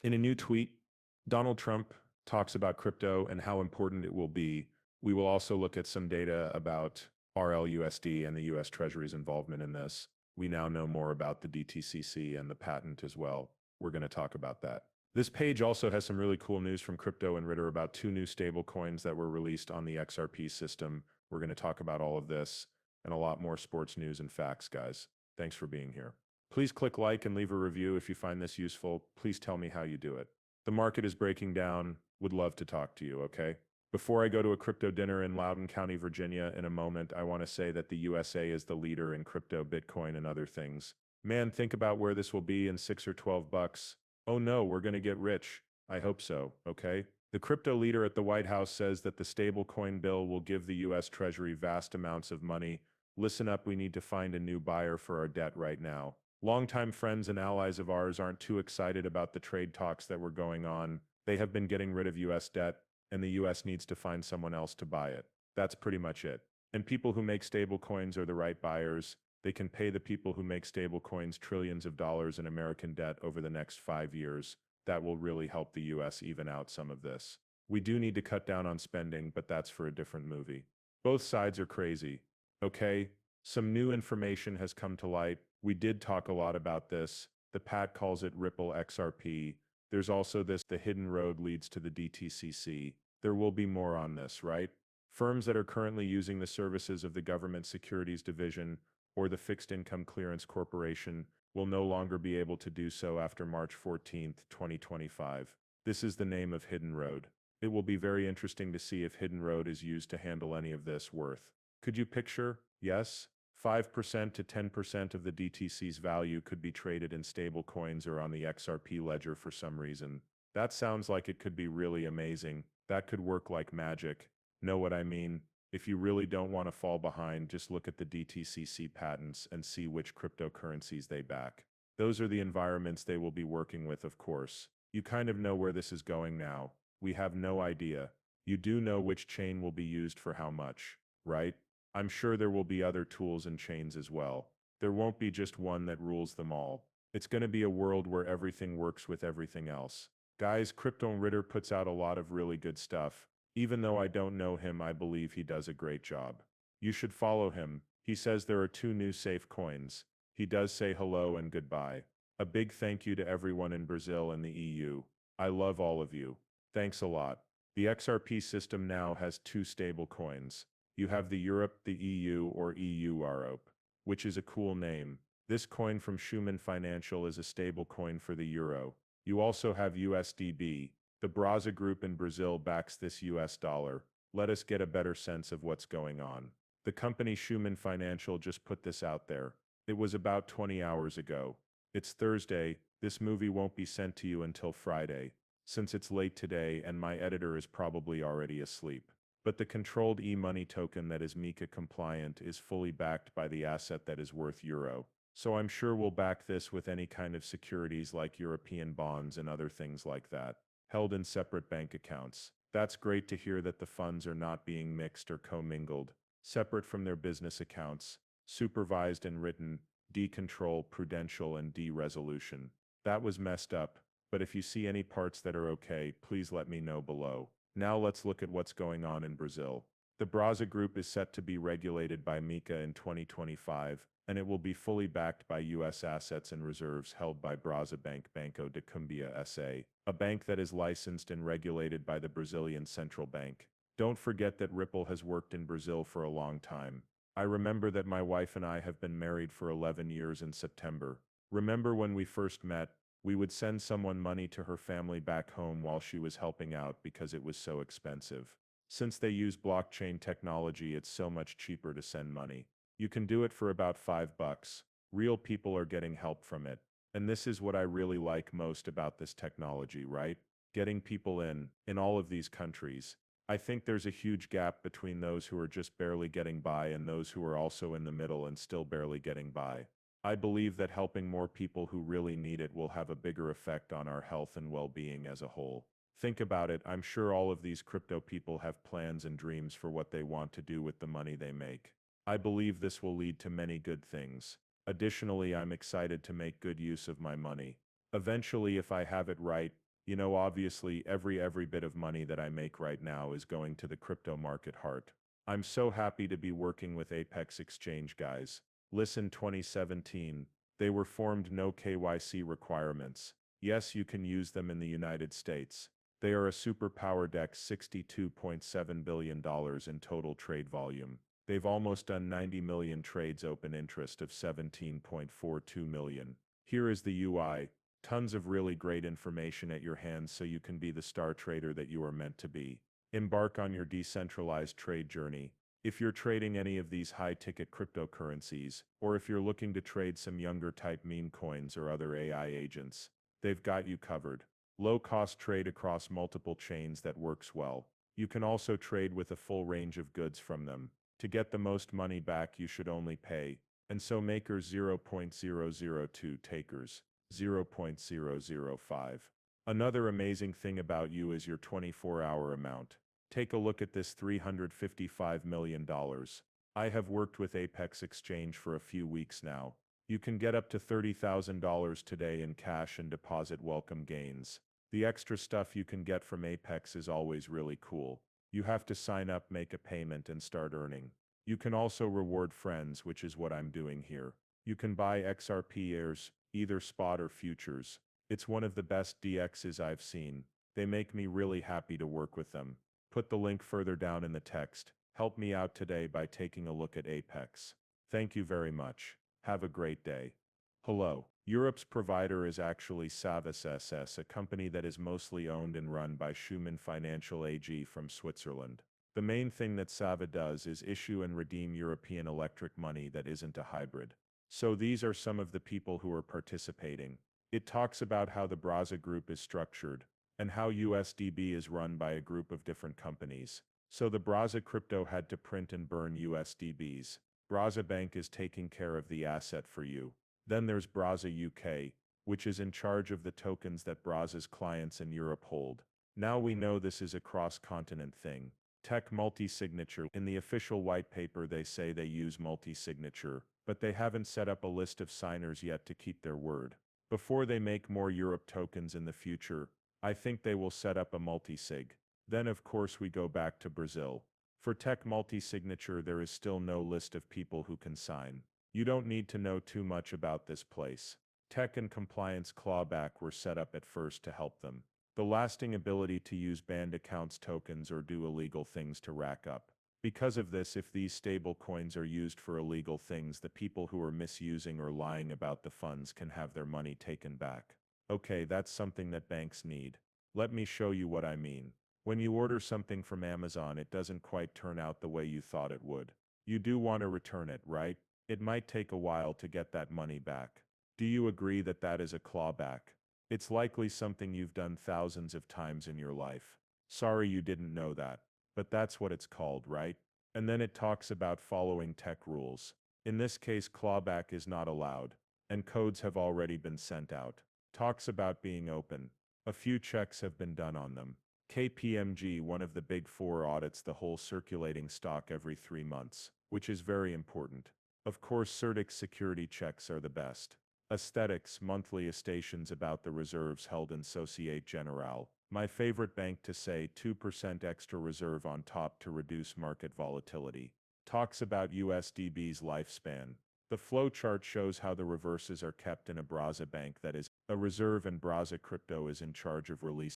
In a new tweet, Donald Trump talks about crypto and how important it will be. We will also look at some data about RLUSD and the US Treasury's involvement in this. We now know more about the DTCC and the patent as well. We're going to talk about that. This page also has some really cool news from Crypto and Ritter about two new stable coins that were released on the XRP system. We're going to talk about all of this and a lot more sports news and facts, guys. Thanks for being here. Please click like and leave a review if you find this useful. Please tell me how you do it. The market is breaking down. Would love to talk to you, okay? Before I go to a crypto dinner in Loudoun County, Virginia in a moment, I want to say that the USA is the leader in crypto, Bitcoin, and other things. Man, think about where this will be in 6 or 12 bucks. Oh no, we're going to get rich. I hope so, okay? The crypto leader at the White House says that the stablecoin bill will give the US Treasury vast amounts of money. Listen up, we need to find a new buyer for our debt right now. Longtime friends and allies of ours aren't too excited about the trade talks that were going on. They have been getting rid of US debt, and the US needs to find someone else to buy it. That's pretty much it. And people who make stable coins are the right buyers. They can pay the people who make stable coins trillions of dollars in American debt over the next 5 years. That will really help the US even out some of this. We do need to cut down on spending, but that's for a different movie. Both sides are crazy. Okay? Some new information has come to light. We did talk a lot about this. The Pat calls it Ripple XRP. There's also this, the hidden road leads to the DTCC. There will be more on this, right? Firms that are currently using the services of the Government Securities Division or the Fixed Income Clearance Corporation will no longer be able to do so after March 14th, 2025. This is the name of Hidden Road. It will be very interesting to see if Hidden Road is used to handle any of this worth. Could you picture? Yes? 5% to 10% of the DTC's value could be traded in stable coins or on the XRP ledger for some reason. That sounds like it could be really amazing. That could work like magic. Know what I mean? If you really don't want to fall behind, just look at the DTCC patents and see which cryptocurrencies they back. Those are the environments they will be working with, of course. You kind of know where this is going now. We have no idea. You do know which chain will be used for how much, right? I'm sure there will be other tools and chains as well. There won't be just one that rules them all. It's going to be a world where everything works with everything else. Guys, Crypto Ritter puts out a lot of really good stuff. Even though I don't know him, I believe he does a great job. You should follow him. He says there are 2 new safe coins. He does say hello and goodbye. A big thank you to everyone in Brazil and the EU. I love all of you. Thanks a lot. The XRP system now has 2 stable coins. You have the Europe, the EU, or EUROP, which is a cool name. This coin from Schumann Financial is a stable coin for the euro. You also have USDB. The Braza Group in Brazil backs this US dollar. Let us get a better sense of what's going on. The company Schumann Financial just put this out there. It was about 20 hours ago. It's Thursday. This movie won't be sent to you until Friday, since it's late today and my editor is probably already asleep. But the controlled e-money token that is MICA compliant is fully backed by the asset that is worth euro. So I'm sure we'll back this with any kind of securities like European bonds and other things like that, held in separate bank accounts. That's great to hear that the funds are not being mixed or commingled, separate from their business accounts, supervised and written, decontrol, prudential, and de-resolution. That was messed up, but if you see any parts that are okay, please let me know below. Now let's look at what's going on in Brazil. The Braza Group is set to be regulated by MICA in 2025, and it will be fully backed by U.S. assets and reserves held by Braza Bank Banco de Cumbia S.A., a bank that is licensed and regulated by the Brazilian Central Bank. Don't forget that Ripple has worked in Brazil for a long time. I remember that my wife and I have been married for 11 years in September. Remember when we first met? We would send someone money to her family back home while she was helping out because it was so expensive. Since they use blockchain technology, it's so much cheaper to send money. You can do it for about $5. Real people are getting help from it. And this is what I really like most about this technology, right? Getting people in all of these countries. I think there's a huge gap between those who are just barely getting by and those who are also in the middle and still barely getting by. I believe that helping more people who really need it will have a bigger effect on our health and well-being as a whole. Think about it, I'm sure all of these crypto people have plans and dreams for what they want to do with the money they make. I believe this will lead to many good things. Additionally, I'm excited to make good use of my money. Eventually, if I have it right, You know, obviously, every bit of money that I make right now is going to the crypto market heart. I'm so happy to be working with Apex Exchange guys. Listen 2017, they were formed no KYC requirements. Yes, you can use them in the United States. They are a superpowered $62.7 billion in total trade volume. They've almost done 90 million trades, open interest of 17.42 million. Here is the UI. Tons of really great information at your hands so you can be the star trader that you are meant to be. Embark on your decentralized trade journey. If you're trading any of these high-ticket cryptocurrencies, or if you're looking to trade some younger type meme coins or other AI agents, they've got you covered. Low-cost trade across multiple chains that works well. You can also trade with a full range of goods from them. To get the most money back, you should only pay. And so makers 0.002, takers 0.005. Another amazing thing about you is your 24-hour amount. Take a look at this $355 million. I have worked with Apex Exchange for a few weeks now. You can get up to $30,000 today in cash and deposit welcome gains. The extra stuff you can get from Apex is always really cool. You have to sign up, make a payment, and start earning. You can also reward friends, which is what I'm doing here. You can buy XRP airs, either spot or futures. It's one of the best DXs I've seen. They make me really happy to work with them. Put the link further down in the text. Help me out today by taking a look at Apex. Thank you very much. Have a great day. Hello. Europe's provider is actually Savas SS, a company that is mostly owned and run by Schumann Financial AG from Switzerland. The main thing that Sava does is issue and redeem European electric money that isn't a hybrid. So these are some of the people who are participating. It talks about how the Braza Group is structured, and how USDB is run by a group of different companies. So the Braza crypto had to print and burn USDBs. Braza Bank is taking care of the asset for you. Then there's Braza UK, which is in charge of the tokens that Braza's clients in Europe hold. Now we know this is a cross-continent thing. Tech multi-signature. In the official white paper they say they use multi-signature, but they haven't set up a list of signers yet to keep their word. Before they make more Europe tokens in the future, I think they will set up a multi-sig. Then of course we go back to Brazil. For tech multi-signature there is still no list of people who can sign. You don't need to know too much about this place. Tech and compliance clawback were set up at first to help them. The lasting ability to use banned accounts tokens or do illegal things to rack up. Because of this, if these stable coins are used for illegal things, the people who are misusing or lying about the funds can have their money taken back. Okay, that's something that banks need. Let me show you what I mean. When you order something from Amazon, it doesn't quite turn out the way you thought it would. You do want to return it, right? It might take a while to get that money back. Do you agree that that is a clawback? It's likely something you've done thousands of times in your life. Sorry you didn't know that. But that's what it's called, right? And then it talks about following tech rules. In this case, clawback is not allowed, and codes have already been sent out. Talks about being open. A few checks have been done on them. KPMG, one of the big four, audits the whole circulating stock every 3 months, which is very important. Of course, Certix security checks are the best. Aesthetics, monthly stations about the reserves held in Societe Generale. My favorite bank to say 2% extra reserve on top to reduce market volatility. Talks about USDB's lifespan. The flowchart shows how the reverses are kept in a Braza bank, that is, a reserve, and Braza Crypto is in charge of releasing